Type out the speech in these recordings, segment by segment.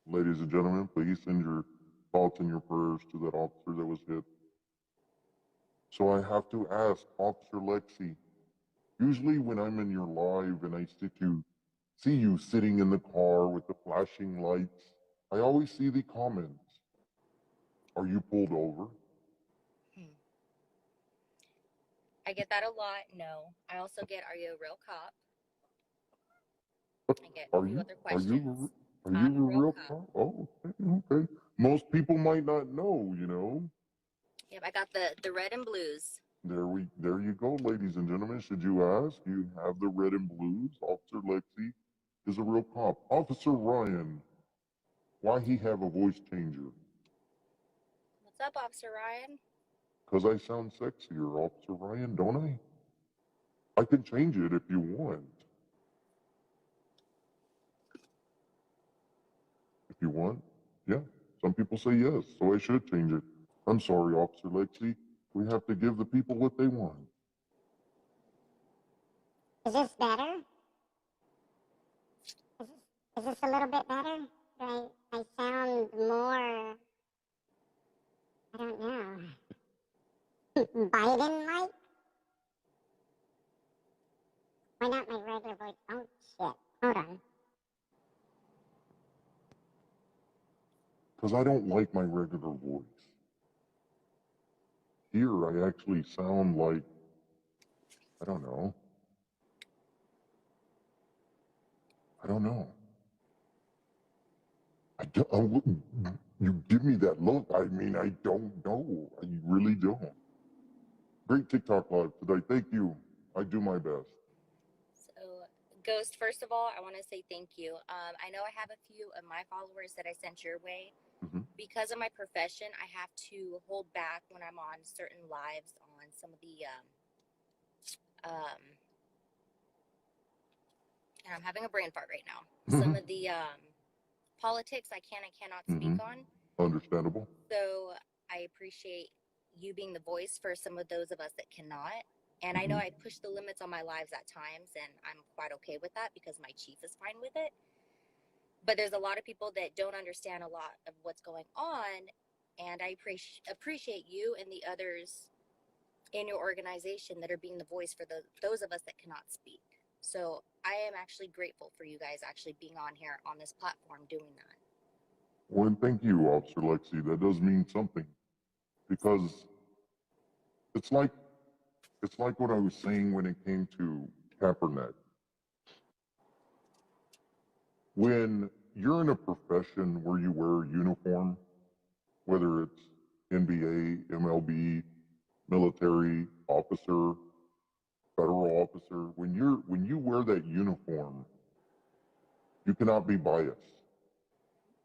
Ladies and gentlemen, please send your thoughts and your prayers to that officer that was hit. So I have to ask, Officer Lexi, usually when I'm in your live and I see you sitting in the car with the flashing lights, I always see the comments. Are you pulled over? Hmm. I get that a lot. No. I also get, are you a real cop? I get a few other questions. Are you I'm a a real real cop. cop? Oh, okay. Most people might not know, you know. Yep, I got the red and blues. There you go, ladies and gentlemen. Should you ask, you have the red and blues. Officer Lexi is a real cop. Officer Ryan, why he have a voice changer? What's up, Officer Ryan? Because I sound sexier, Officer Ryan, don't I? I can change it if you want. If you want, yeah. Some people say yes, so I should change it. I'm sorry, Officer Lexi. We have to give the people what they want. Is this better? Is this a little bit better? I sound more, I don't know, Biden-like? Why not my regular voice? Oh, shit. Hold on. Because I don't like my regular voice. Here, I actually sound like, I don't know. I don't know. You give me that look. I mean, I don't know. I really don't. Great TikTok live today. Thank you. I do my best. So, Ghost, first of all, I want to say thank you. I know I have a few of my followers that I sent your way. Mm-hmm. Because of my profession, I have to hold back when I'm on certain lives on some of the, and I'm having a brain fart right now. Some of the politics I can and cannot speak on. Understandable. So I appreciate you being the voice for some of those of us that cannot. And I know I push the limits on my lives at times, and I'm quite okay with that because my chief is fine with it. But there's a lot of people that don't understand a lot of what's going on, and I appreciate you and the others in your organization that are being the voice for those of us that cannot speak. So I am actually grateful for you guys actually being on here on this platform doing that. Well, and thank you, Officer Lexi. That does mean something because it's like what I was saying when it came to Kaepernick. When you're in a profession where you wear a uniform, whether it's NBA, MLB, military officer, federal officer, when you wear that uniform, you cannot be biased.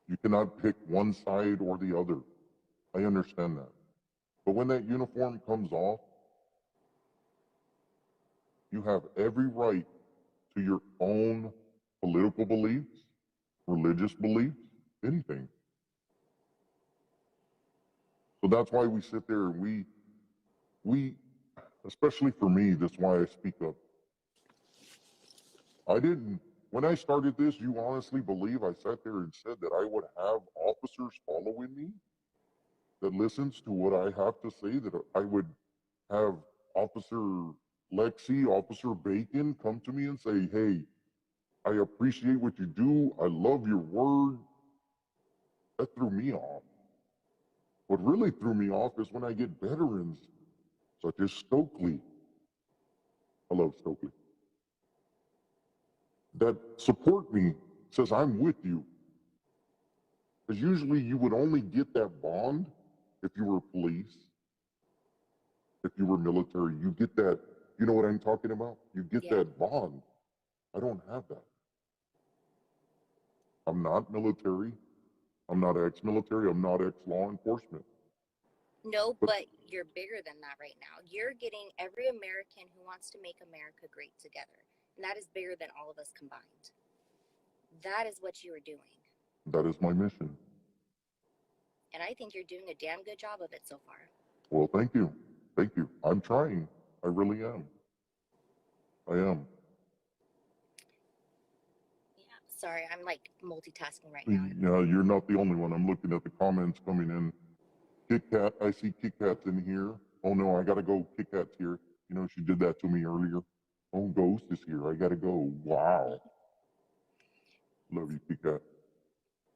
You cannot pick one side or the other. I understand that. But when that uniform comes off, you have every right to your own political beliefs, religious beliefs, anything. So that's why we sit there and we, especially for me, that's why I speak up. When I started this, you honestly believe I sat there and said that I would have officers following me that listens to what I have to say, that I would have Officer Lexi, Officer Bacon come to me and say, hey, I appreciate what you do. I love your word. That threw me off. What really threw me off is when I get veterans such as Stokely. I love Stokely. That support me, says, I'm with you. Because usually you would only get that bond if you were police, if you were military. You get that, you know what I'm talking about? You get that bond. I don't have that. I'm not military. I'm not ex-military. I'm not ex-law enforcement. No, but you're bigger than that right now. You're getting every American who wants to make America great together. And that is bigger than all of us combined. That is what you are doing. That is my mission. And I think you're doing a damn good job of it so far. Well, thank you. Thank you. I'm trying. I really am. I am. Yeah. Sorry, I'm like multitasking right now. Yeah, you're not the only one. I'm looking at the comments coming in. Kit Kat, I see Kit Kat's in here. Oh no, I gotta go. Kit Kat's here. You know, she did that to me earlier. Oh, Ghost is here. I gotta go. Wow. Love you, Kit Kat.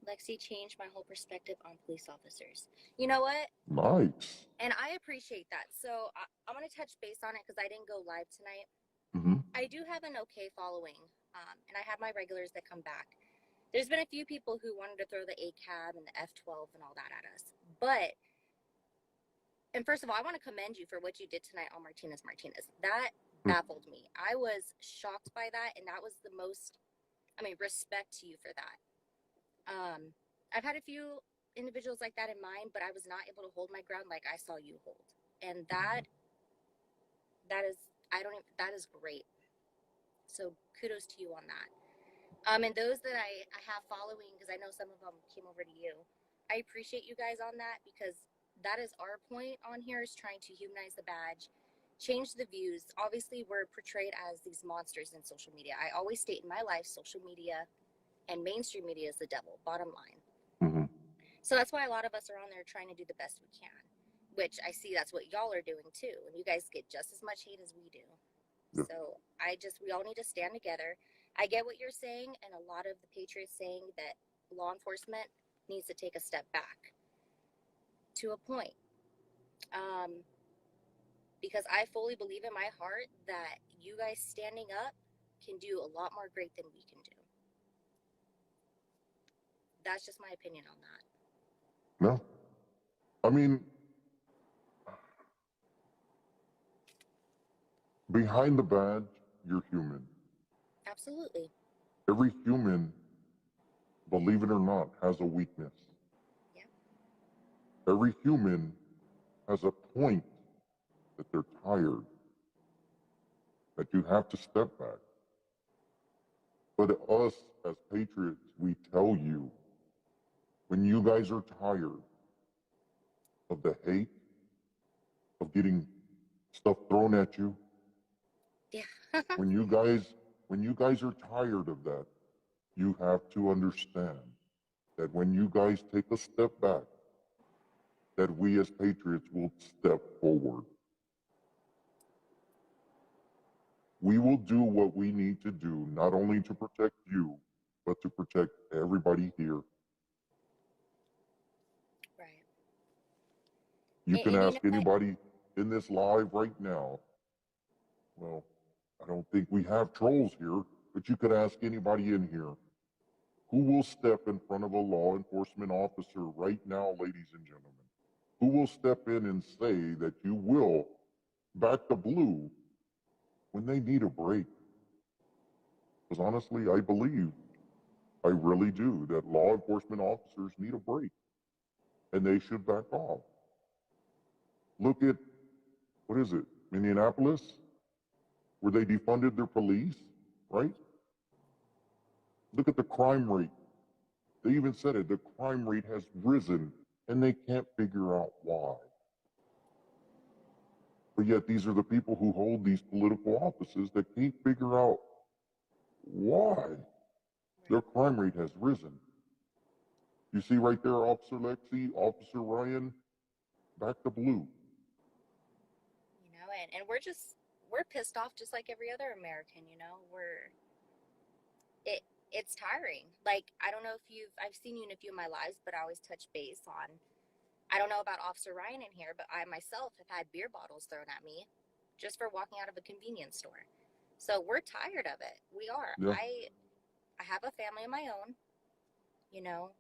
Lexi changed my whole perspective on police officers. You know what? Nice. And I appreciate that. So I'm going to touch base on it because I didn't go live tonight. Mm-hmm. I do have an okay following, and I have my regulars that come back. There's been a few people who wanted to throw the ACAB and the F12 and all that at us. But, and first of all, I want to commend you for what you did tonight on Martinez. That baffled me. I was shocked by that, and that was the most, respect to you for that. I've had a few individuals like that in mind, but I was not able to hold my ground like I saw you hold. And that is great. So kudos to you on that. And those that I have following, because I know some of them came over to you, I appreciate you guys on that, because that is our point on here, is trying to humanize the badge, change the views. Obviously, we're portrayed as these monsters in social media. I always state in my life, social media and mainstream media is the devil, bottom line. Mm-hmm. So that's why a lot of us are on there trying to do the best we can, which I see that's what y'all are doing too. And you guys get just as much hate as we do. Yeah. So we all need to stand together. I get what you're saying, and a lot of the patriots saying that law enforcement needs to take a step back to a point. Because I fully believe in my heart that you guys standing up can do a lot more great than we can do. That's just my opinion on that. No. I mean, behind the badge, you're human. Absolutely. Every human, believe it or not, has a weakness. Yeah. Every human has a point that they're tired, that you have to step back. But us as patriots, we tell you, when you guys are tired of the hate, of getting stuff thrown at you, Yeah. when you guys are tired of that, you have to understand that when you guys take a step back, that we as patriots will step forward. We will do what we need to do, not only to protect you, but to protect everybody here. Right. You can And ask anybody in this live right now. Well, I don't think we have trolls here, but you could ask anybody in here. Who will step in front of a law enforcement officer right now, ladies and gentlemen? Who will step in and say that you will back the blue when they need a break? Because honestly, I really do, that law enforcement officers need a break. And they should back off. Look at, what is it, Minneapolis, where they defunded their police, right? Look at the crime rate. They even said it, the crime rate has risen, and they can't figure out why. But yet these are the people who hold these political offices that can't figure out why their crime rate has risen. You see right there, Officer Lexi, Officer Ryan, back to blue. You know, and we're pissed off just like every other American, you know. It's tiring. Like, I don't know if I've seen you in a few of my lives, but I always touch base on, I don't know about Officer Ryan in here, but I myself have had beer bottles thrown at me just for walking out of a convenience store. So we're tired of it. We are. Yeah. I have a family of my own, you know.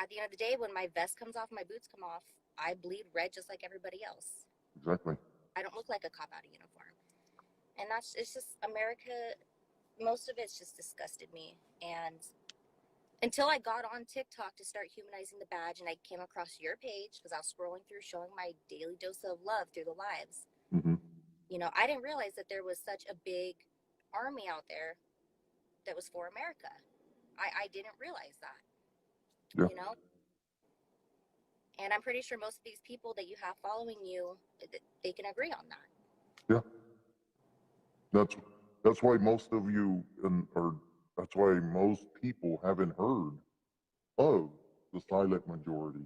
At the end of the day, when my vest comes off, my boots come off, I bleed red just like everybody else. Exactly. I don't look like a cop out of uniform. And it's just America. Most of it's just disgusted me. And until I got on TikTok to start humanizing the badge, and I came across your page because I was scrolling through showing my daily dose of love through the lives. Mm-hmm. You know, I didn't realize that there was such a big army out there that was for America. I didn't realize that. Yeah. You know? And I'm pretty sure most of these people that you have following you, they can agree on that. Yeah. That's why most of you are That's why most people haven't heard of the silent majority.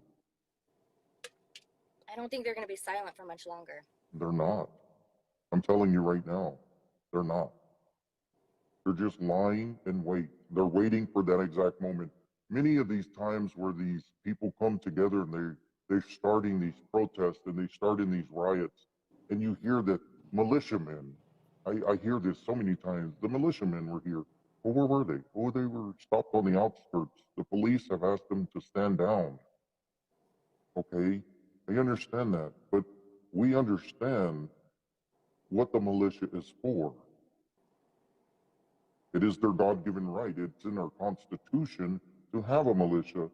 I don't think they're going to be silent for much longer. They're not. I'm telling you right now, they're not. They're just lying in wait. They're waiting for that exact moment. Many of these times where these people come together and they're starting these protests and they're starting these riots, and you hear that militiamen, I hear this so many times, the militiamen were here. Well, where were they? Oh, they were stopped on the outskirts. The police have asked them to stand down. Okay, I understand that, but we understand what the militia is for. It is their God-given right. It's in our Constitution to have a militia,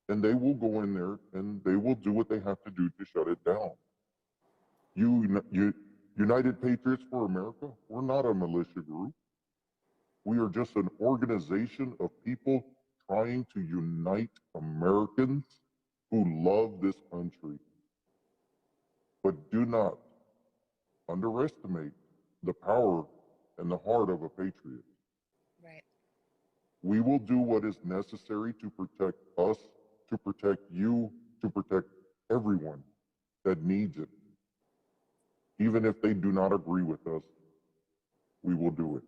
and they will go in there and they will do what they have to do to shut it down. United Patriots for America, we're not a militia group. We are just an organization of people trying to unite Americans who love this country. But do not underestimate the power and the heart of a patriot. Right. We will do what is necessary to protect us, to protect you, to protect everyone that needs it. Even if they do not agree with us, we will do it.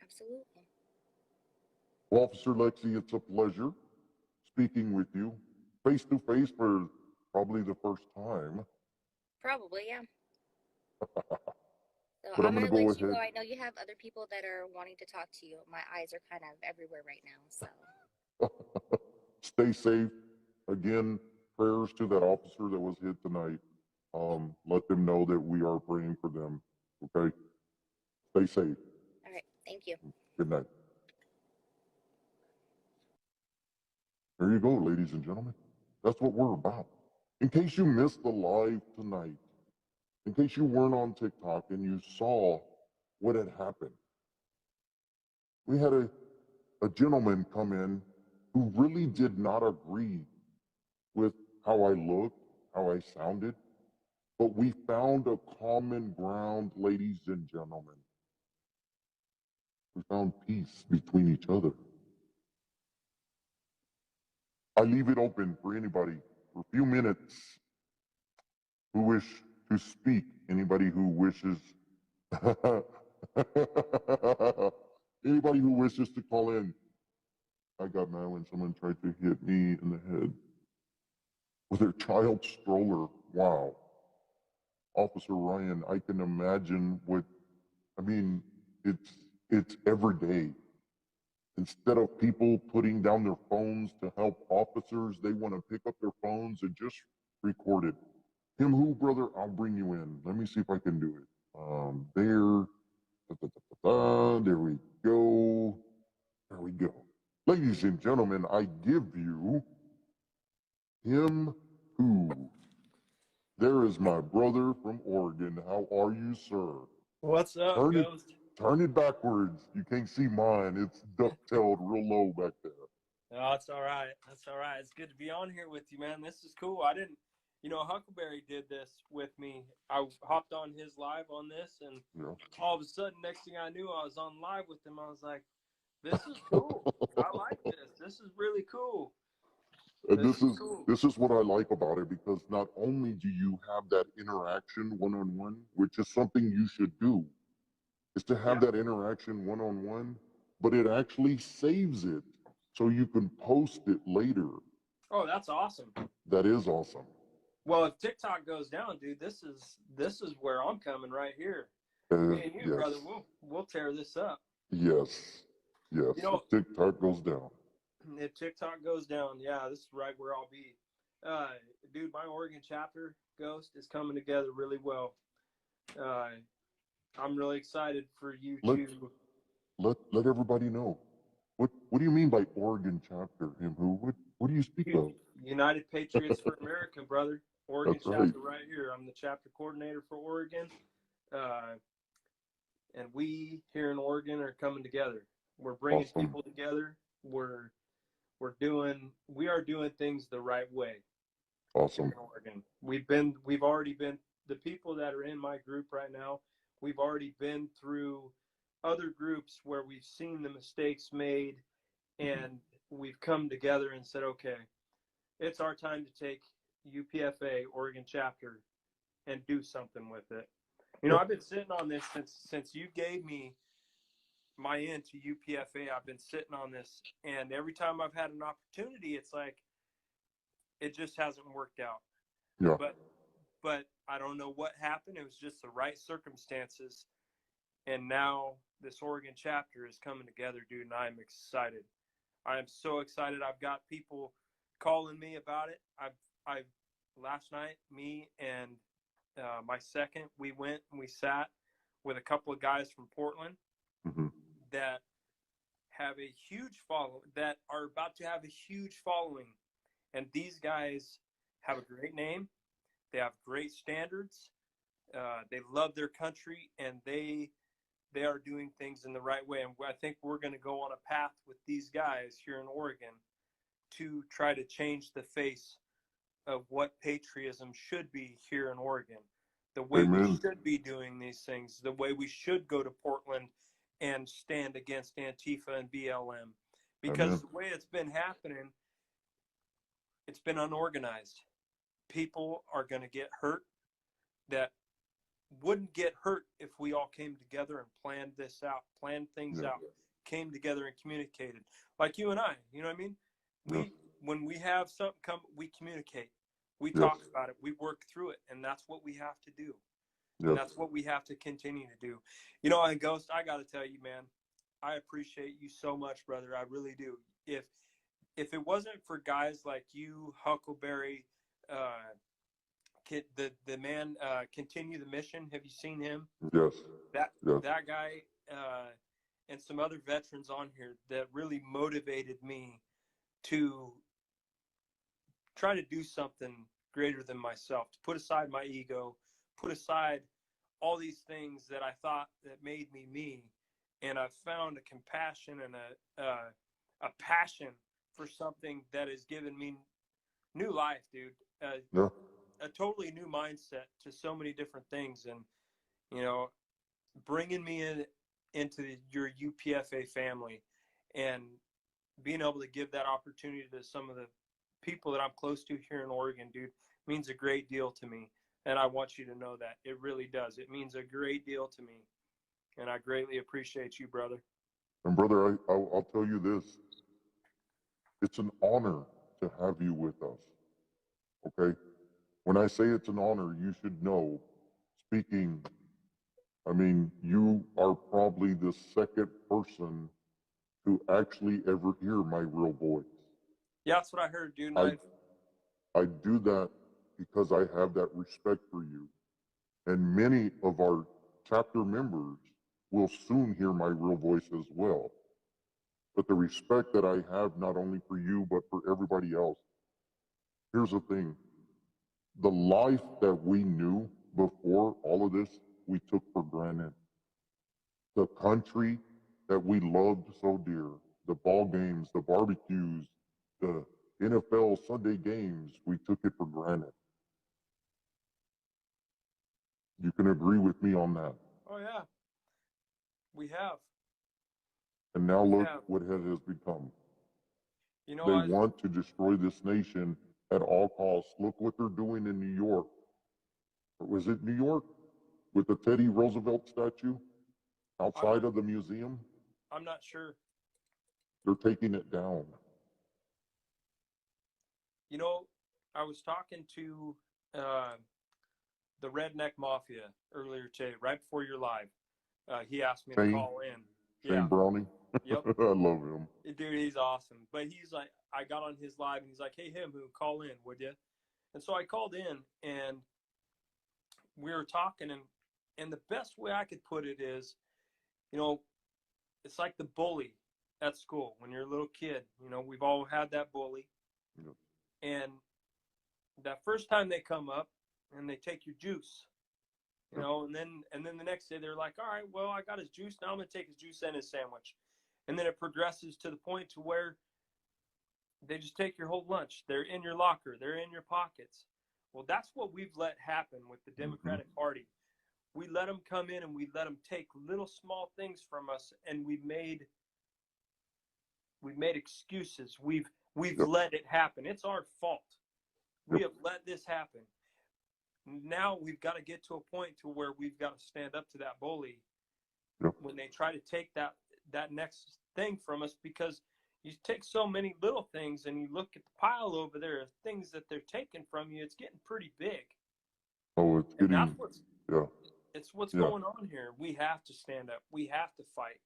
Absolutely. Well, Officer Lexi, it's a pleasure speaking with you face to face for probably the first time. Probably, yeah. So But I'm I'm going going to to let go you go. ahead. I know you have other people that are wanting to talk to you. My eyes are kind of everywhere right now. So Stay safe. Again, prayers to that officer that was hit tonight. Let them know that we are praying for them. Okay? Stay safe. all right. Thank you. Good night. There you go, ladies and gentlemen. That's what we're about. In case you missed the live tonight, in case you weren't on TikTok and you saw what had happened, we had a gentleman come in who really did not agree with how I looked, how I sounded, but we found a common ground, ladies and gentlemen. We found peace between each other. I leave it open for anybody for a few minutes who wish to speak, anybody who wishes, anybody who wishes to call in. I got mad when someone tried to hit me in the head with their child stroller. Wow. Officer Ryan, I can imagine what, I mean, it's every day. Instead of people putting down their phones to help officers, they want to pick up their phones and just record it. Him who, brother? I'll bring you in. Let me see if I can do it. There. There we go. There we go. Ladies and gentlemen, I give you him who. There is my brother from Oregon. How are you, sir? What's up, Turn it, Ghost? turn it backwards. You can't see mine. It's ducktailed real low back there. Oh, it's all right. That's all right. It's good to be on here with you, man. This is cool. I didn't, Huckleberry did this with me. I hopped on his live on this, and Yeah. all of a sudden, next thing I knew, I was on live with him. I was like, this is cool. I like this. This is really cool. And This is cool. this is what I like about it, because not only do you have that interaction one-on-one, which is something you should do, is to have Yeah. that interaction one-on-one, but it actually saves it so you can post it later. Oh, that's awesome. That is awesome. Well, if TikTok goes down, dude, this is where I'm coming right here. Me and you, Yes. brother, we'll tear this up. Yes. Yes. You know, If TikTok goes down. If TikTok goes down, yeah, this is right where I'll be. Dude, my Oregon chapter, Ghost, is coming together really well. I'm really excited for you to. Let everybody know. What do you mean by Oregon chapter, him who? What do you speak of? United Patriots for America, brother. Oregon That's chapter right. right here. I'm the chapter coordinator for Oregon. And we here in Oregon are coming together. We're bringing Awesome. people together. We are doing things the right way. Awesome. In Oregon. We've already been, the people that are in my group right now, we've already been through other groups where we've seen the mistakes made, and we've come together and said, okay, it's our time to take UPFA Oregon chapter and do something with it. You know, I've been sitting on this since you gave me my in to UPFA. I've been sitting on this, and every time I've had an opportunity, it's like it just hasn't worked out. Yeah. But I don't know what happened. It was just the right circumstances, and now this Oregon chapter is coming together, dude, and I'm excited. I am so excited. I've got people calling me about it. I've last night, me and my second, we went and we sat with a couple of guys from Portland that have a huge following, that are about to have a huge following. And these guys have a great name. They have great standards. They love their country, and they are doing things in the right way. And I think we're going to go on a path with these guys here in Oregon to try to change the face of what patriotism should be here in Oregon, the way Amen. we should be doing these things, the way we should go to Portland and stand against Antifa and BLM. Because Amen. the way it's been happening, it's been unorganized. People are going to get hurt that wouldn't get hurt if we all came together and planned this out, planned things out, came together and communicated. Like you and I, you know what I mean? When we have something come, we communicate. We talk about it. We work through it. And that's what we have to do. And that's what we have to continue to do. You know, and Ghost, I got to tell you, man, I appreciate you so much, brother. I really do. If it wasn't for guys like you, Huckleberry, the man, Continue the Mission. Have you seen him? Yes. That guy and some other veterans on here that really motivated me to try to do something greater than myself, to put aside my ego, put aside all these things that I thought that made me me. And I've found a compassion and a passion for something that has given me new life, dude. A totally new mindset to so many different things. And, you know, bringing me into your UPFA family and being able to give that opportunity to some of the people that I'm close to here in Oregon, dude, means a great deal to me. And I want you to know that. It really does. It means a great deal to me. And I greatly appreciate you, brother. And brother, I'll tell you this. It's an honor to have you with us. Okay? When I say it's an honor, you should know, speaking, I mean, you are probably the second person to actually ever hear my real voice. Yeah, that's what I heard, dude. I do that because I have that respect for you. And many of our chapter members will soon hear my real voice as well. But the respect that I have not only for you, but for everybody else. Here's the thing. The life that we knew before all of this, we took for granted. The country that we loved so dear, the ball games, the barbecues, the NFL Sunday games, we took it for granted. You can agree with me on that. Oh, yeah. We have. And now look what it has become. You know, they want to destroy this nation at all costs. Look what they're doing in New York. Or was it New York? With the Teddy Roosevelt statue outside of the museum? I'm not sure. They're taking it down. You know, I was talking to the Redneck Mafia earlier today, right before you're live. He asked me to call in. Shane Browning? Yep. I love him. Dude, he's awesome. But he's like, I got on his live and he's like, hey, who call in, would you? And so I called in and we were talking, and the best way I could put it is, you know, it's like the bully at school when you're a little kid. You know, we've all had that bully. Yep. And that first time they come up and they take your juice, you know, and then the next day they're like, all right, well, I got his juice. Now I'm going to take his juice and his sandwich. And then it progresses to the point to where they just take your whole lunch. They're in your locker. They're in your pockets. Well, that's what we've let happen with the Democratic Party. We let them come in and we let them take little small things from us, and we've made excuses. We've Yep. let it happen. It's our fault. We have let this happen. Now we've got to get to a point to where we've got to stand up to that bully Yep. when they try to take that next thing from us, because you take so many little things and you look at the pile over there of things that they're taking from you, it's getting pretty big. Oh, it's And getting, yeah. it's what's Yeah. going on here. We have to stand up. We have to fight.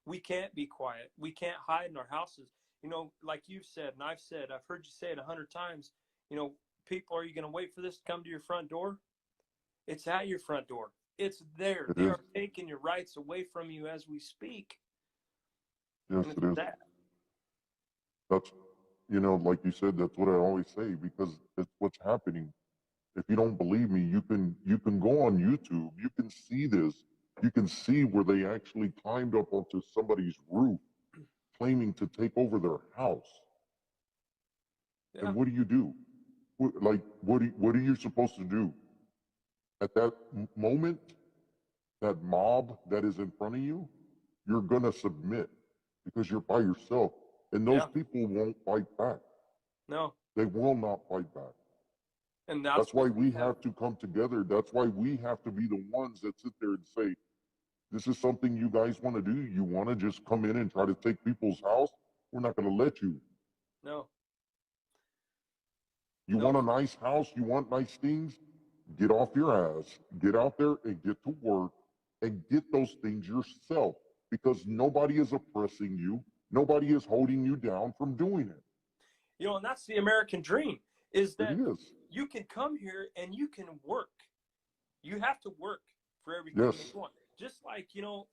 We can't be quiet. We can't hide in our houses. You know, like you've said, and I've said, I've heard you say it 100 times, you know, people, are you going to wait for this to come to your front door? It's at your front door. It's there. It They is. are taking your rights away from you as we speak. Yes, And it it's is. sad. That's, you know, like you said, that's what I always say, because it's what's happening. If you don't believe me, you can go on YouTube. You can see this. You can see where they actually climbed up onto somebody's roof, claiming to take over their house. Yeah. And what do? Like, what are you supposed to do at that moment? That mob that is in front of you, you're gonna submit because you're by yourself, and those Yeah. people won't fight back. No. They will not fight back. And That's why we have to come together. That's why we have to be the ones that sit there and say, this is something you guys want to do. You want to just come in and try to take people's house? We're not going to let you. No. You No. want a nice house? You want nice things? Get off your ass. Get out there and get to work and get those things yourself, because nobody is oppressing you. Nobody is holding you down from doing it. You know, and that's the American dream, is that It is. you can come here and you can work. You have to work for everything Yes. that you want. Just like, you know,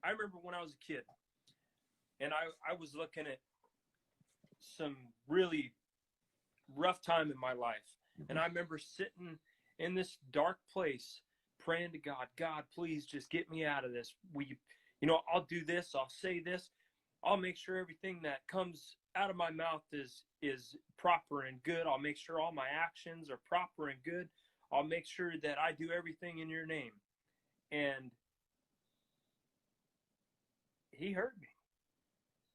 I remember when I was a kid and I was looking at some really rough time in my life. And I remember sitting in this dark place praying to God, God, please just get me out of this. You know, I'll do this. I'll say this. I'll make sure everything that comes out of my mouth is proper and good. I'll make sure all my actions are proper and good. I'll make sure that I do everything in your name. And he heard me.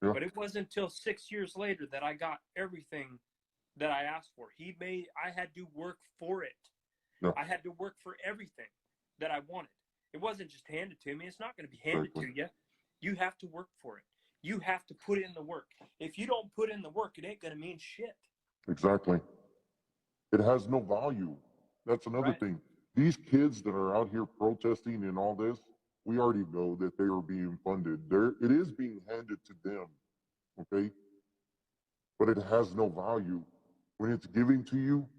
Yeah. But it wasn't until 6 years later that I got everything that I asked for. I had to work for it. Yeah. I had to work for everything that I wanted. It wasn't just handed to me. It's not going to be handed Exactly. to you. You have to work for it. You have to put in the work. If you don't put in the work, it ain't going to mean shit. Exactly. It has no value. That's another Right. thing. These kids that are out here protesting and all this, we already know that they are being funded. It is being handed to them, okay? But it has no value. When it's given to you,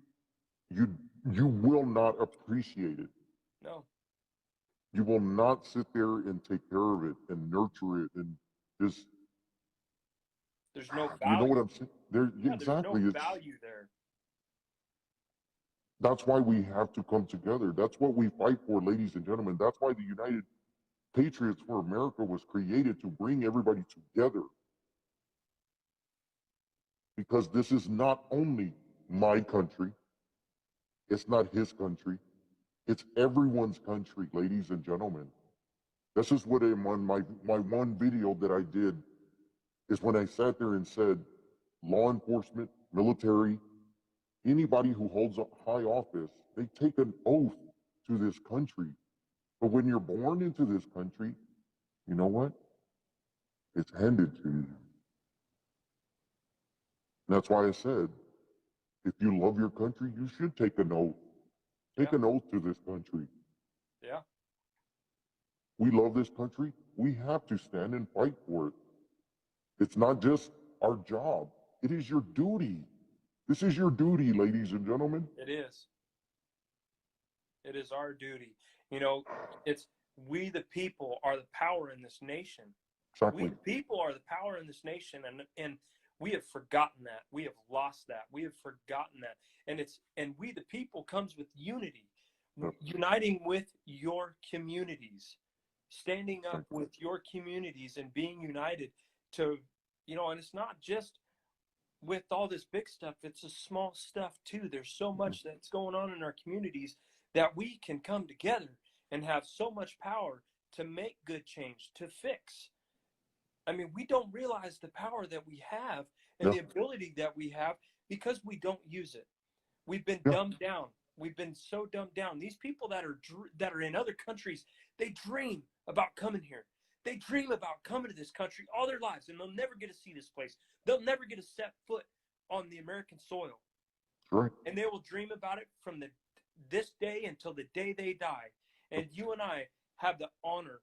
you will not appreciate it. No. You will not sit there and take care of it and nurture it and just. There's no value. You know what I'm saying? Exactly. There's no value there. That's why we have to come together. That's what we fight for, ladies and gentlemen. That's why the United Patriots for America was created, to bring everybody together. Because this is not only my country, it's not his country, it's everyone's country, ladies and gentlemen. This is what my one video that I did is when I sat there and said, law enforcement, military, anybody who holds a high office, they take an oath to this country. But when you're born into this country, you know what? It's handed to you. And that's why I said, if you love your country, you should take an oath. Take an oath to this country. Yeah. We love this country. We have to stand and fight for it. It's not just our job. It is your duty. This is your duty, ladies and gentlemen. It is. It is our duty. You know, it's we the people are the power in this nation. Exactly. We the people are the power in this nation, and we have forgotten that. We have lost that. We have forgotten that. And we the people comes with unity. Uniting with your communities. Standing up with your communities and being united to, you know, and it's not just with all this big stuff, it's the small stuff too. There's so much that's going on in our communities that we can come together and have so much power to make good change, to fix. I mean, we don't realize the power that we have and Yeah. the ability that we have because we don't use it. We've been Yeah. dumbed down. We've been so dumbed down. These people that are in other countries, they dream about coming here. They dream about coming to this country all their lives, and they'll never get to see this place. They'll never get to set foot on the American soil. Right. And they will dream about it from this day until the day they die. And you and I have the honor.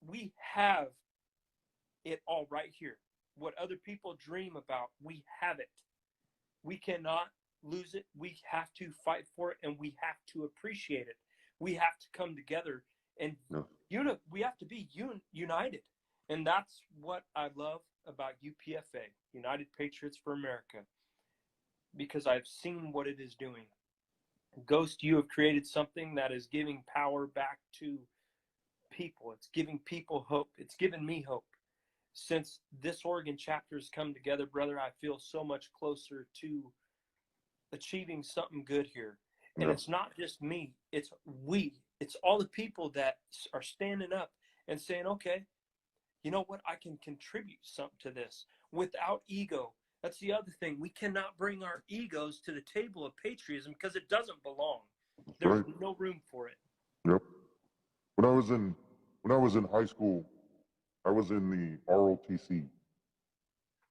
We have it all right here. What other people dream about, we have it. We cannot lose it. We have to fight for it, and we have to appreciate it. We have to come together, and we have to be united. And that's what I love about UPFA, United Patriots for America, because I've seen what it is doing. Ghost, you have created something that is giving power back to people. It's giving people hope. It's given me hope. Since this Oregon chapter has come together, brother, I feel so much closer to achieving something good here. And it's not just me, it's we. It's all the people that are standing up and saying, okay, you know what? I can contribute something to this without ego. That's the other thing. We cannot bring our egos to the table of patriotism because it doesn't belong. There's no room for it. Yep. When I was in high school, I was in the ROTC.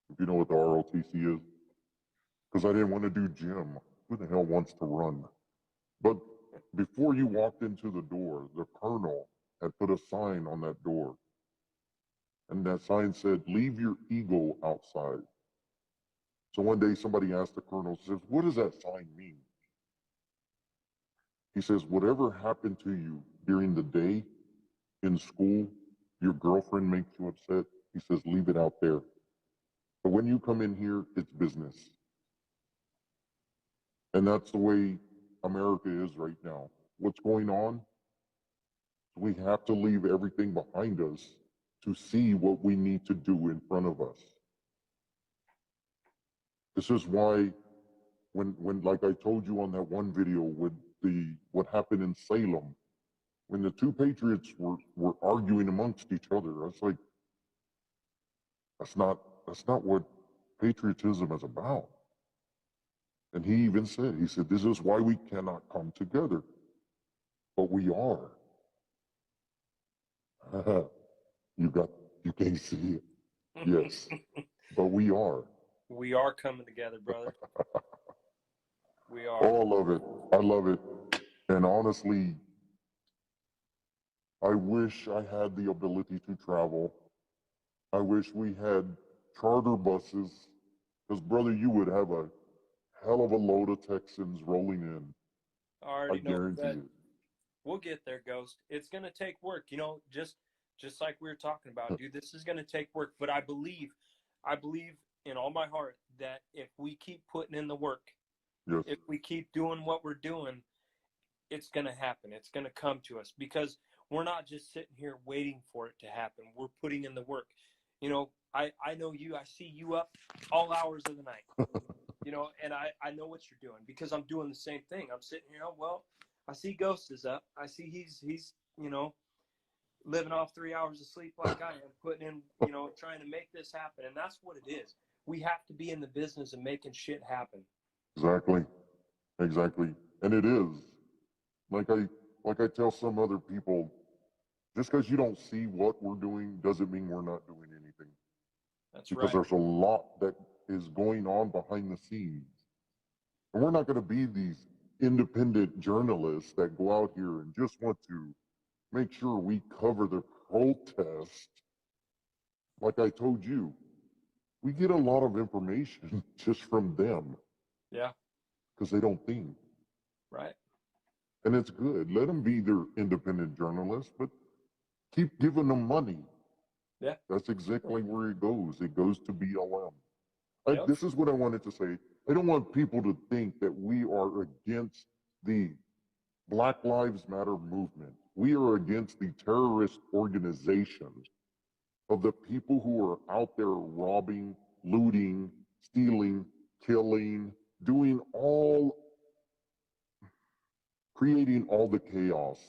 If you know what the ROTC is, because I didn't want to do gym. Who the hell wants to run? But before you walked into the door, the colonel had put a sign on that door. And that sign said, "Leave your ego outside." So one day somebody asked the colonel, says, "What does that sign mean?" He says, "Whatever happened to you during the day in school, your girlfriend makes you upset," he says, "leave it out there. But when you come in here, it's business." And that's the way America is right now. What's going on? We have to leave everything behind us to see what we need to do in front of us. This is why when like I told you on that one video with what happened in Salem, when the two patriots were arguing amongst each other, I was like, that's not what patriotism is about. And he even said, this is why we cannot come together. But we are. You can't see it. Yes. But we are. We are coming together, brother. We are. Oh, I love it. I love it. And honestly, I wish I had the ability to travel. I wish we had charter buses, because, brother, you would have a hell of a load of Texans rolling in. I already know guarantee that. it. We'll get there, Ghost. It's going to take work, just like we were talking about, dude. This is going to take work, but I believe in all my heart that if we keep putting in the work, Yes. if we keep doing what we're doing, it's going to happen. It's going to come to us, because we're not just sitting here waiting for it to happen. We're putting in the work. I know you. I see you up all hours of the night. And I know what you're doing, because I'm doing the same thing. I'm sitting here, I see Ghost is up. I see he's living off 3 hours of sleep like I am, putting in, trying to make this happen. And that's what it is. We have to be in the business of making shit happen. Exactly. And it is. Like I tell some other people, just because you don't see what we're doing doesn't mean we're not doing anything. That's because right. there's a lot that is going on behind the scenes. And we're not going to be these independent journalists that go out here and just want to make sure we cover the protest. Like I told you, we get a lot of information just from them. Yeah. Because they don't think. Right. And it's good. Let them be their independent journalists, but keep giving them money. Yeah. That's exactly where it goes. It goes to BLM. Yep. This is what I wanted to say. I don't want people to think that we are against the Black Lives Matter movement. We are against the terrorist organization of the people who are out there robbing, looting, stealing, killing, creating all the chaos.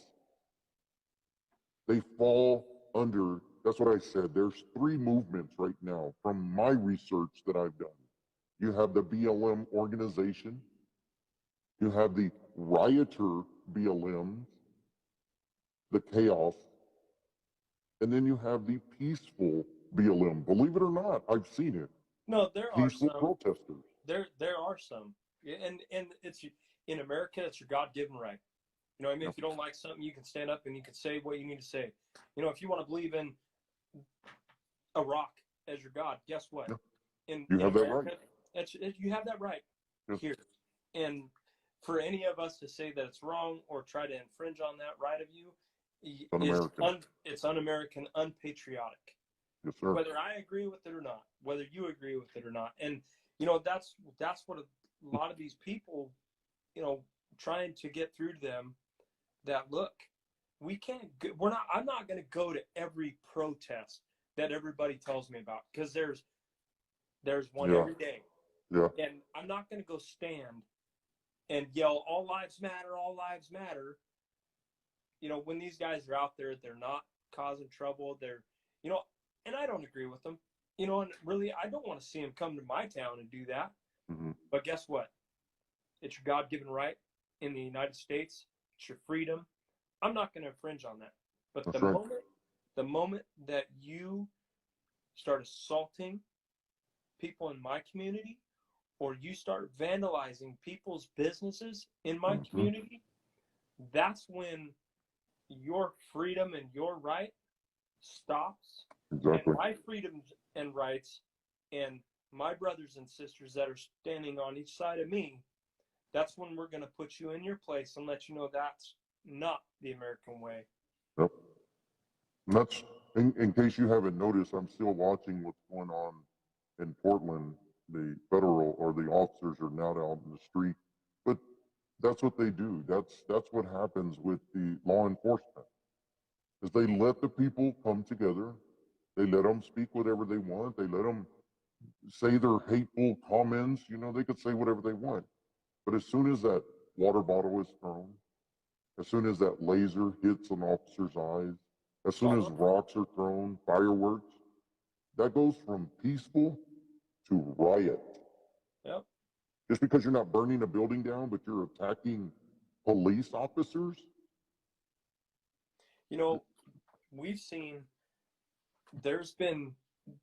they fall under, that's what I said. There's three movements right now from my research that I've done. You have the BLM organization, you have the rioter BLM, the chaos, and then you have the peaceful BLM. Believe it or not, I've seen it. No, there are Peaceful some. protesters. There are some, and it's in America. It's your God-given right. You know, what I mean, Yep. if you don't like something, you can stand up and you can say what you need to say. You know, if you want to believe in a rock as your God, guess what? Yep. In You have that America, right. you have that right Yep. here. And for any of us to say that it's wrong or try to infringe on that right of you, Un-American. it's un-American, unpatriotic. Yes, sir. Whether I agree with it or not, whether you agree with it or not. And, you know, that's what a lot of these people, you know, trying to get through to them that, look, I'm not going to go to every protest that everybody tells me about, because there's one Yeah. every day. Yeah. And I'm not going to go stand and yell, all lives matter, all lives matter. You know, when these guys are out there, they're not causing trouble. They're, you know, and I don't agree with them, you know, and really, I don't want to see them come to my town and do that. Mm-hmm. But guess what? It's your God-given right in the United States. It's your freedom. I'm not going to infringe on that. But That's the right. moment that you start assaulting people in my community, or you start vandalizing people's businesses in my Mhm. community, that's when your freedom and your right stops. Exactly. And my freedoms and rights and my brothers and sisters that are standing on each side of me, that's when we're going to put you in your place and let you know that's not the American way. Yep. And that's, in case you haven't noticed, I'm still watching what's going on in Portland. The federal or the officers are now out in the street, but that's what they do. That's what happens with the law enforcement. Is they let the people come together. They let them speak whatever they want. They let them say their hateful comments. You know, they could say whatever they want. But as soon as that water bottle is thrown, as soon as that laser hits an officer's eyes, as soon as rocks are thrown, fireworks, that goes from peaceful to riot. Yep. Just because you're not burning a building down, but you're attacking police officers. You know, we've seen, there's been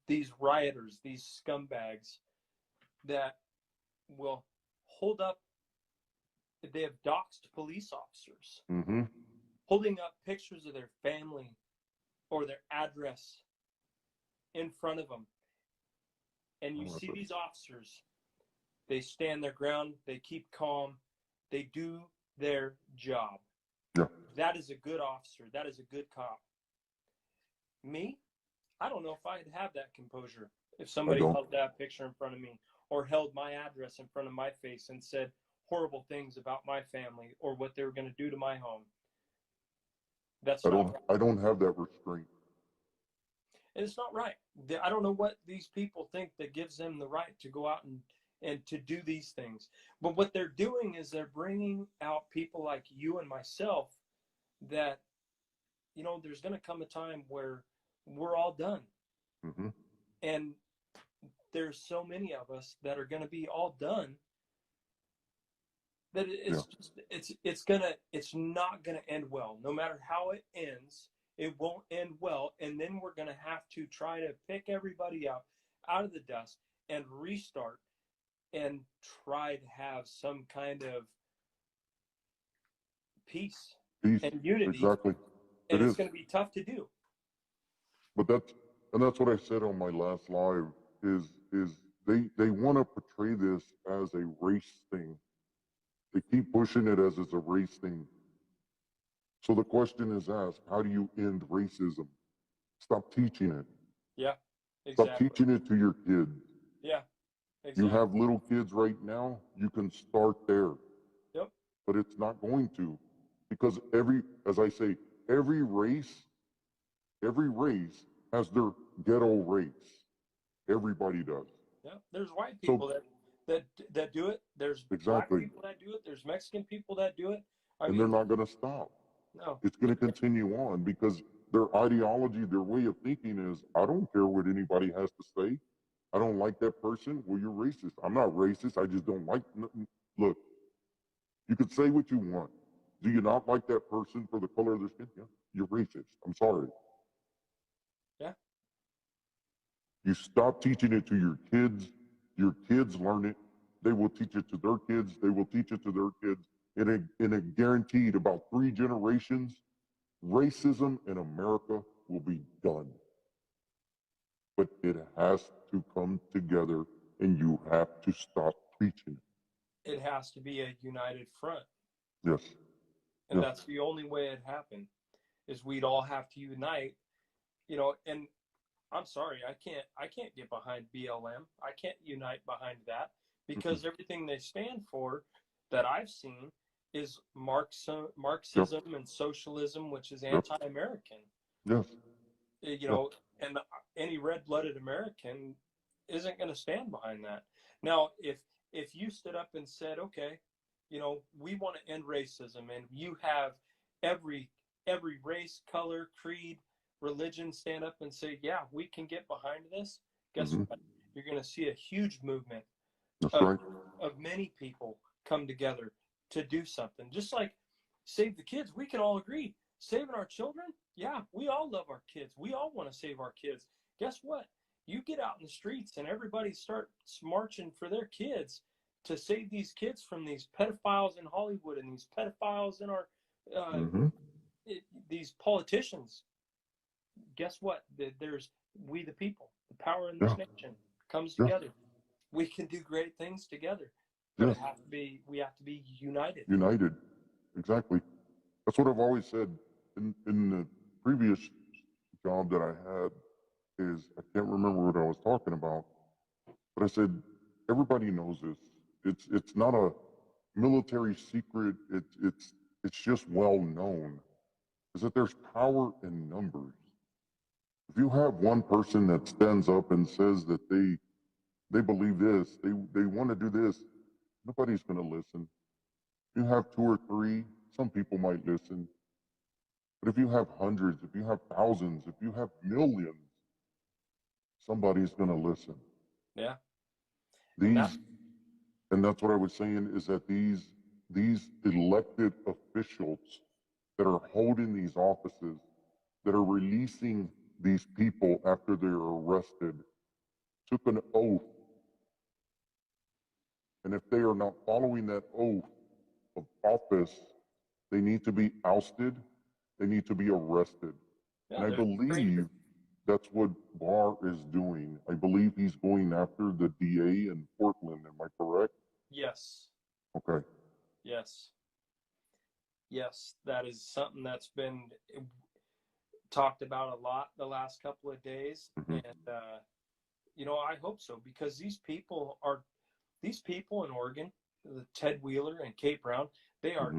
these rioters, these scumbags that will hold up, they have doxed police officers, Mm-hmm. holding up pictures of their family or their address in front of them. And you see these officers, they stand their ground, they keep calm, they do their job. Yeah. That is a good officer. That is a good cop. Me, I don't know if I'd have that composure if somebody held that picture in front of me or held my address in front of my face and said horrible things about my family or what they were going to do to my home. That's not right. I don't have that restraint. And it's not right. I don't know what these people think that gives them the right to go out and to do these things. But what they're doing is they're bringing out people like you and myself that, you know, there's going to come a time where we're all done. Mm-hmm. And there's so many of us that are going to be all done that it's not going to end well. No matter how it ends, it won't end well. And then we're going to have to try to pick everybody up out of the dust and restart and try to have some kind of peace and unity. Exactly. And it's going to be tough to do. But that's what I said on my last live is they want to portray this as a race thing. They keep pushing it as it's a race thing. So the question is asked, how do you end racism? Stop teaching it. Yeah, exactly. Stop teaching it to your kids. Yeah, exactly. You have little kids right now, you can start there. Yep. But it's not going to. Because as I say, every race has their ghetto race. Everybody does. Yeah, there's white people that do it. There's black people that do it. There's Mexican people that do it. And they're not going to stop. No. It's going to continue on because their ideology, their way of thinking is, I don't care what anybody has to say. I don't like that person. Well, you're racist. I'm not racist. I just don't like. Look, you could say what you want. Do you not like that person for the color of their skin? Yeah, you're racist. I'm sorry. Yeah. You stop teaching it to your kids. Your kids learn it. They will teach it to their kids. They will teach it to their kids. In a guaranteed about 3 generations, racism in America will be done. But it has to come together, and you have to stop preaching it. It has to be a united front. Yes. And Yes. that's the only way it happened, is we'd all have to unite, you know. And I'm sorry, I can't get behind BLM. I can't unite behind that, because everything they stand for that I've seen is Marxism and socialism, which is anti-American. Yes. You know, and any red-blooded American isn't going to stand behind that. Now, if you stood up and said, okay, you know, we want to end racism, and you have every race, color, creed, religion stand up and say, yeah, we can get behind this, guess what? You're going to see a huge movement of many people come together to do something. Just like Save the Kids, we can all agree. Saving our children, yeah, we all love our kids. We all want to save our kids. Guess what? You get out in the streets and everybody starts marching for their kids to save these kids from these pedophiles in Hollywood and these pedophiles in our these politicians. Guess what? There's we the people, the power in this nation comes together. We can do great things together, but we have to be united. United, exactly. That's what I've always said in the previous job that I had. Is I can't remember what I was talking about, but I said everybody knows this. It's not a military secret. It's just well known. Is that there's power in numbers. If you have one person that stands up and says that they believe this, they want to do this, nobody's going to listen. You have 2 or 3, some people might listen. But if you have hundreds, if you have thousands, if you have millions, somebody's going to listen. Yeah. And that's what I was saying, is that these elected officials that are holding these offices, that are releasing these people after they're arrested, took an oath. And if they are not following that oath of office, they need to be ousted. They need to be arrested. Yeah, and I believe that's what Barr is doing. I believe he's going after the DA in Portland. Am I correct? Yes. Okay. Yes. Yes, that is something that's been talked about a lot the last couple of days. And, you know, I hope so, because these people in Oregon, Ted Wheeler and Kate Brown, they are,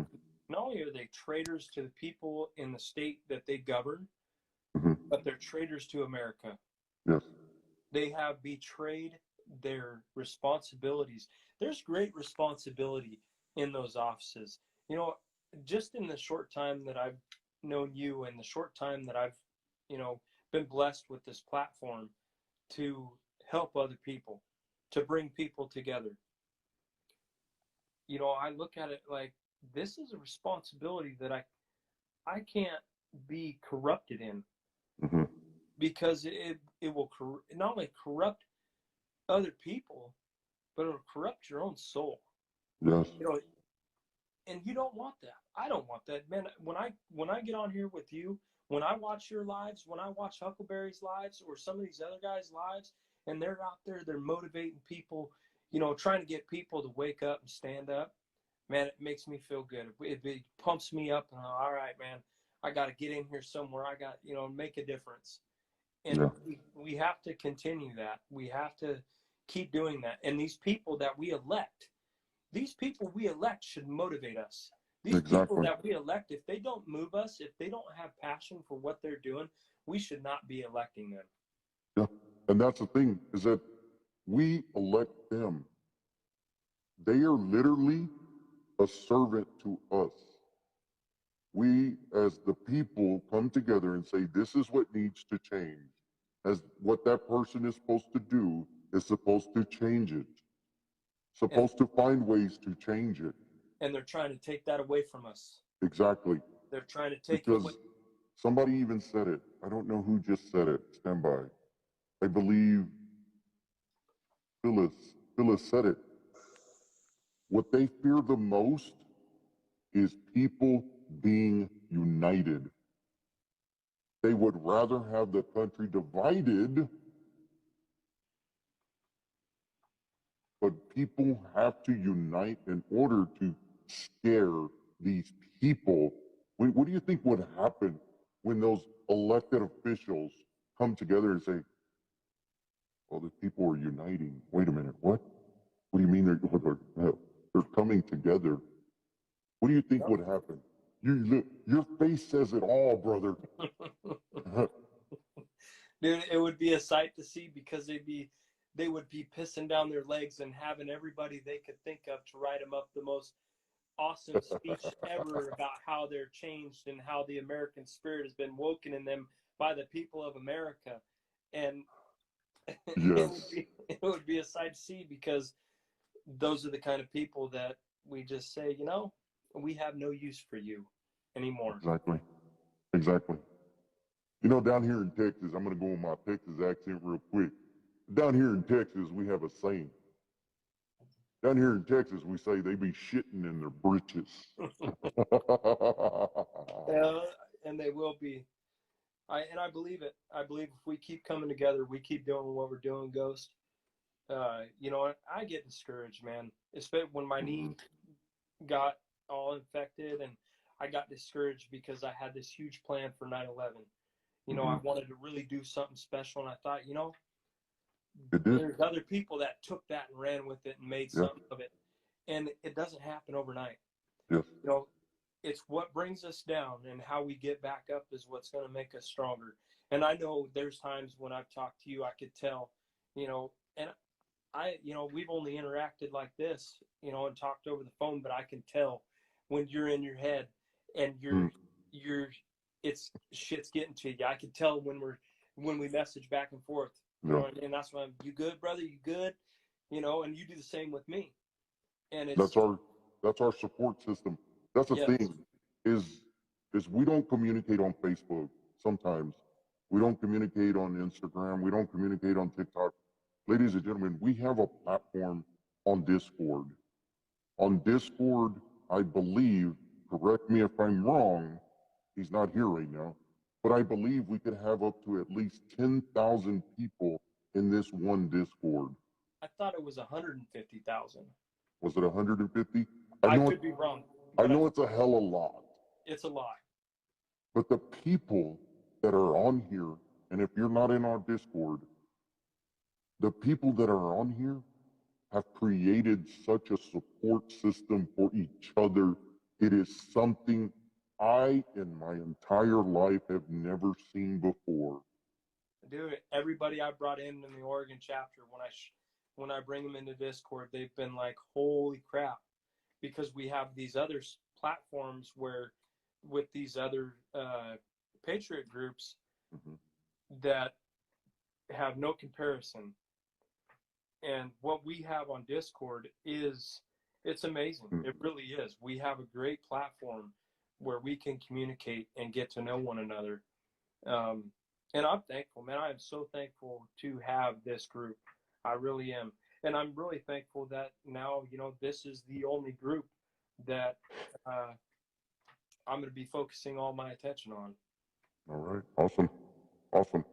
not only are they traitors to the people in the state that they govern, but they're traitors to America. Yes. They have betrayed their responsibilities. There's great responsibility in those offices. You know, just in the short time that I've known you, and the short time that I've, you know, been blessed with this platform to help other people, to bring people together. You know, I look at it like this is a responsibility that I can't be corrupted in, because it will not only corrupt other people, but it'll corrupt your own soul. Yes. You know, and you don't want that. I don't want that, man. When I get on here with you, when I watch your lives, when I watch Huckleberry's lives or some of these other guys' lives, and they're out there, they're motivating people, you know, trying to get people to wake up and stand up, man, it makes me feel good. It pumps me up, and all right, man, I got to get in here somewhere. I got, you know, make a difference. And we have to continue that. We have to keep doing that. And these people that we elect, should motivate us. These people that we elect, if they don't move us, if they don't have passion for what they're doing, we should not be electing them. Yeah. And that's the thing, is that we elect them. They are literally a servant to us. we as the people come together and say, this is what needs to change, as what that person is supposed to do is supposed to change it, supposed to find ways to change it. And they're trying to take that away from us. Exactly. They're trying to take it Because away. somebody even said it. I don't know who just said it. Stand by. I believe Phyllis said it. What they fear the most is people being united. They would rather have the country divided, but people have to unite in order to scare these people. What do you think would happen when those elected officials come together and say, well, the people are uniting? Wait a minute, what? What do you mean they're coming together? What do you think would happen? Your face says it all, brother. Dude, it would be a sight to see, because they would be pissing down their legs and having everybody they could think of to write them up the most awesome speech ever about how they're changed and how the American spirit has been woken in them by the people of America. And Yes. it would be a sight to see, because those are the kind of people that we just say, you know, we have no use for you anymore. Exactly. You know, down here in Texas, I'm going to go with my Texas accent real quick. Down here in Texas, we have a saying. Down here in Texas, we say they be shitting in their britches. And they will be. I believe it. I believe if we keep coming together, we keep doing what we're doing, Ghost. You know, I get discouraged, man. Especially when my knee got all infected, and I got discouraged because I had this huge plan for 9/11. You know, I wanted to really do something special, and I thought, you know, there's other people that took that and ran with it and made something of it. And it doesn't happen overnight. Yes. You know, it's what brings us down, and how we get back up is what's going to make us stronger. And I know there's times when I've talked to you, I could tell, you know, and you know, we've only interacted like this, you know, and talked over the phone, but I can tell when you're in your head and it's shit's getting to you. I can tell when we message back and forth, you know, and that's why you good, brother, you good, you know, and you do the same with me. And it's that's our support system. That's the thing is we don't communicate on Facebook. Sometimes we don't communicate on Instagram. We don't communicate on TikTok. Ladies and gentlemen, we have a platform on Discord. On Discord, I believe, correct me if I'm wrong, he's not here right now, but I believe we could have up to at least 10,000 people in this one Discord. I thought it was 150,000. Was it 150? I could be wrong. I know it's a hell of a lot. It's a lot. But the people that are on here, and if you're not in our Discord, the people that are on here have created such a support system for each other. It is something I, in my entire life, have never seen before. Dude, everybody I brought in the Oregon chapter, when I bring them into Discord, they've been like, holy crap. Because we have these other platforms where, with these other patriot groups that have no comparison. And what we have on Discord it's amazing. It really is. We have a great platform where we can communicate and get to know one another. And I'm thankful, man. I am so thankful to have this group. I really am. And I'm really thankful that now, you know, this is the only group that I'm going to be focusing all my attention on. All right. Awesome.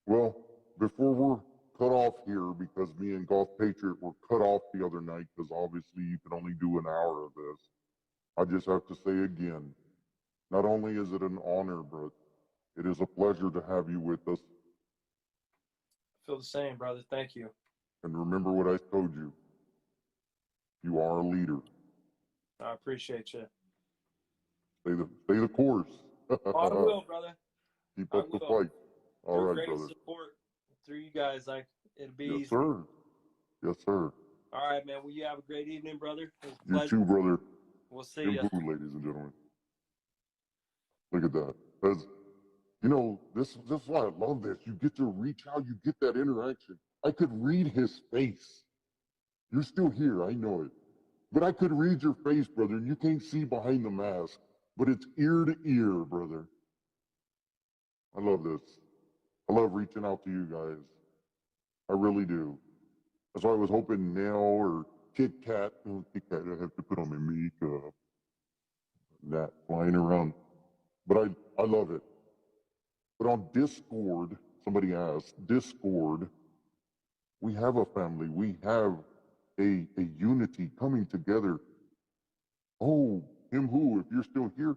Well, before we're cut off here, because me and Golf Patriot were cut off the other night, because obviously you can only do an hour of this, I just have to say again, not only is it an honor, but it is a pleasure to have you with us. I feel the same, brother. Thank you. And remember what I told you. You are a leader. I appreciate you. Stay the course. I will, brother. Keep up the fight. All right, great brother. Support through you guys. It'll be easy. Sir. Yes, sir. All right, man. Well, you have a great evening, brother. You too, brother. We'll see Jim ya. Boo, ladies and gentlemen. Look at that. That's, you know, this is why I love this. You get to reach out, you get that interaction. I could read his face. You're still here, I know it. But I could read your face, brother, and you can't see behind the mask. But it's ear to ear, brother. I love this. I love reaching out to you guys. I really do. That's why I was hoping Nell or Kit Kat, oh, Kit Kat, I have to put on my makeup. That flying around. But I love it. But on Discord, somebody asked, Discord, we have a family. We have a unity coming together. Oh, him who, if you're still here,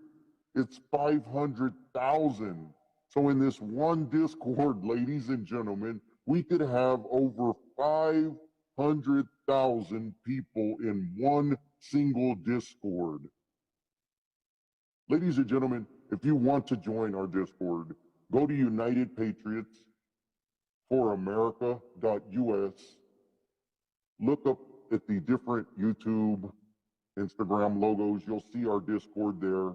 it's 500,000. So in this one Discord, ladies and gentlemen, we could have over 500,000 people in one single Discord. Ladies and gentlemen, if you want to join our Discord, go to UnitedPatriotsForAmerica.us. Look up at the different YouTube, Instagram logos. You'll see our Discord there.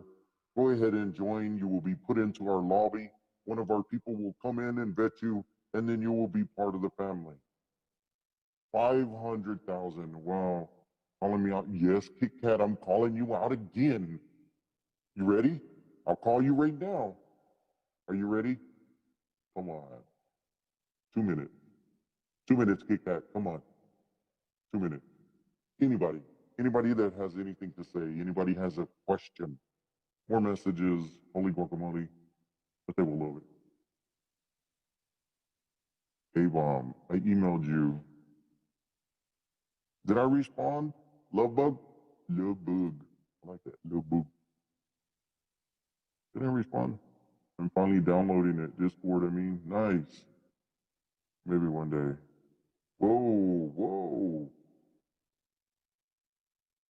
Go ahead and join. You will be put into our lobby. One of our people will come in and vet you, and then you will be part of the family. 500,000. Wow. Calling me out. Yes, Kit Kat, I'm calling you out again. You ready? I'll call you right now. Are you ready? Come on. 2 minutes. 2 minutes, Kit Kat. Come on. 2 minutes. Anybody that has anything to say, anybody has a question, more messages, holy guacamole, but they will love it. A-Bomb, I emailed you. Did I respond? Love bug? Love bug. I like that. Love bug. Did I respond? I'm finally downloading it. Discord, I mean. Nice. Maybe one day. Whoa.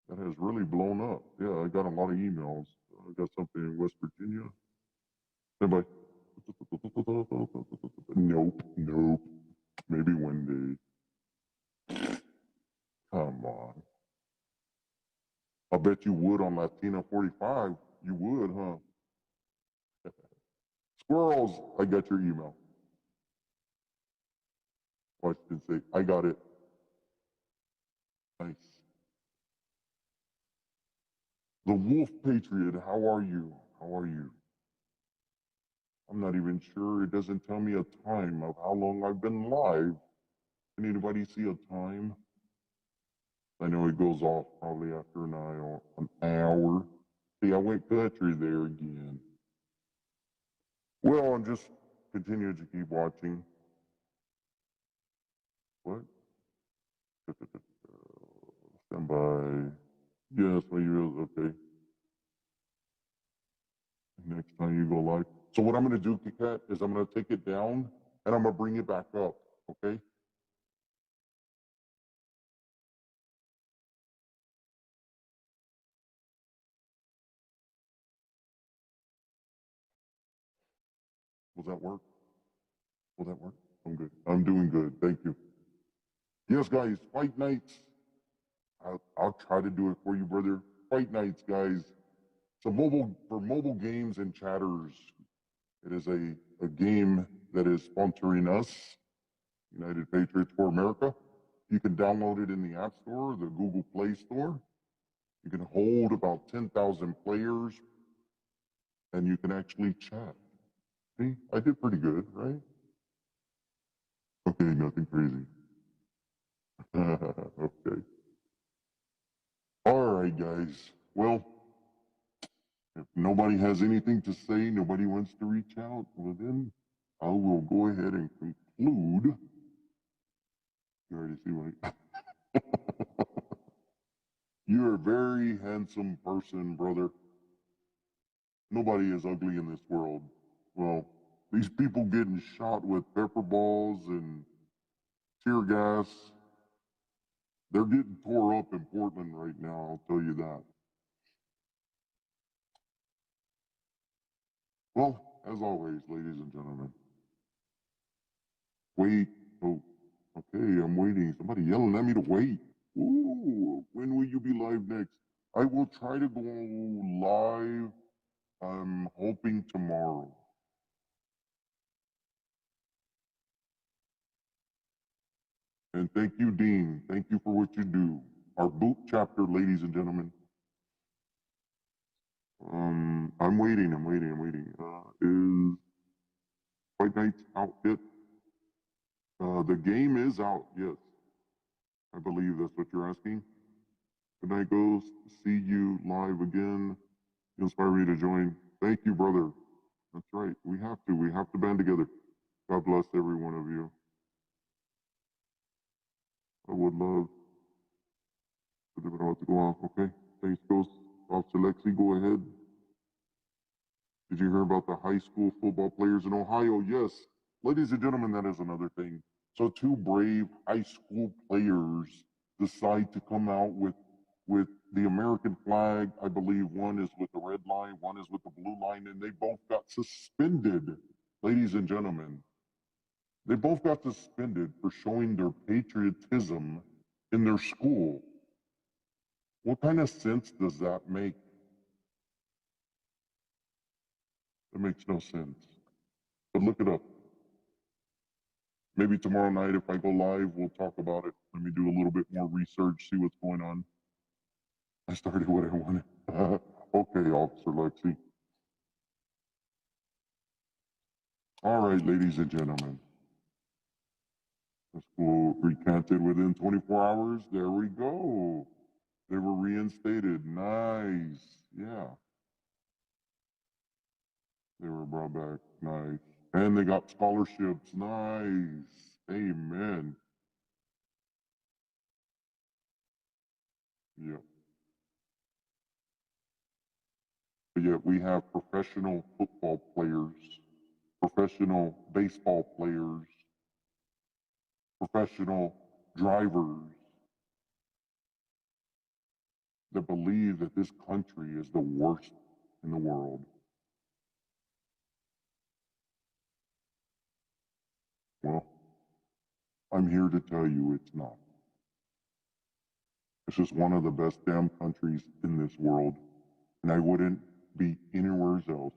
That has really blown up. Yeah, I got a lot of emails. I got something in West Virginia. Anybody? Nope. Maybe one day. Come on. I bet you would on Latina 45. You would, huh? Squirrels, I got your email. Watch and say, I got it. Nice. The Wolf Patriot, how are you? I'm not even sure. It doesn't tell me a time of how long I've been live. Can anybody see a time? I know it goes off probably after an hour. See, I went country there again. Well, I'm just continuing to keep watching. What? Stand by. Yes, my email, okay. Next time you go live. So what I'm going to do, Kit Kat, is I'm going to take it down and I'm going to bring it back up, okay? Will that work? I'm good. I'm doing good. Thank you. Yes, guys, fight nights. I'll try to do it for you, brother. Fight nights, guys. So mobile games and chatters. It is a game that is sponsoring us, United Patriots for America. You can download it in the App Store, the Google Play Store. You can hold about 10,000 players, and you can actually chat. See, I did pretty good, right? Okay, nothing crazy. Okay. All right, guys. Well, if nobody has anything to say, nobody wants to reach out, well then I will go ahead and conclude. You already see what You're a very handsome person, brother. Nobody is ugly in this world. Well, these people getting shot with pepper balls and tear gas, they're getting tore up in Portland right now, I'll tell you that. Well, as always, ladies and gentlemen, wait. Oh, okay, I'm waiting. Somebody yelling at me to wait. Ooh, when will you be live next? I will try to go live. I'm hoping tomorrow. And thank you, Dean. Thank you for what you do. Our boot chapter, ladies and gentlemen. I'm waiting. Is Fight Night's out yet? The game is out, yes. I believe that's what you're asking. Good night, Ghost. See you live again. You inspire me to join. Thank you, brother. That's right. We have to. We have to band together. God bless every one of you. I would love for them all to go off. Okay. Thanks, Ghost. Officer Lexi, go ahead. Did you hear about the high school football players in Ohio? Yes. Ladies and gentlemen, that is another thing. So two brave high school players decide to come out with the American flag. I believe one is with the red line, one is with the blue line, and they both got suspended. Ladies and gentlemen, they both got suspended for showing their patriotism in their school. What kind of sense does that make? It makes no sense. But look it up. Maybe tomorrow night, if I go live, we'll talk about it. Let me do a little bit more research, see what's going on. I started what I wanted. Okay, Officer Lexi. All right, ladies and gentlemen. The school recanted within 24 hours. There we go. They were reinstated. Nice. Yeah. They were brought back. Nice. And they got scholarships. Nice. Amen. Yeah. But yet we have professional football players, professional baseball players, professional drivers that believe that this country is the worst in the world. Well, I'm here to tell you it's not. It's just one of the best damn countries in this world, and I wouldn't be anywhere else.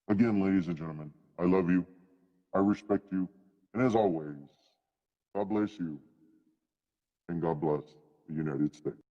Again, ladies and gentlemen, I love you, I respect you, and as always, God bless you, and God bless the United States.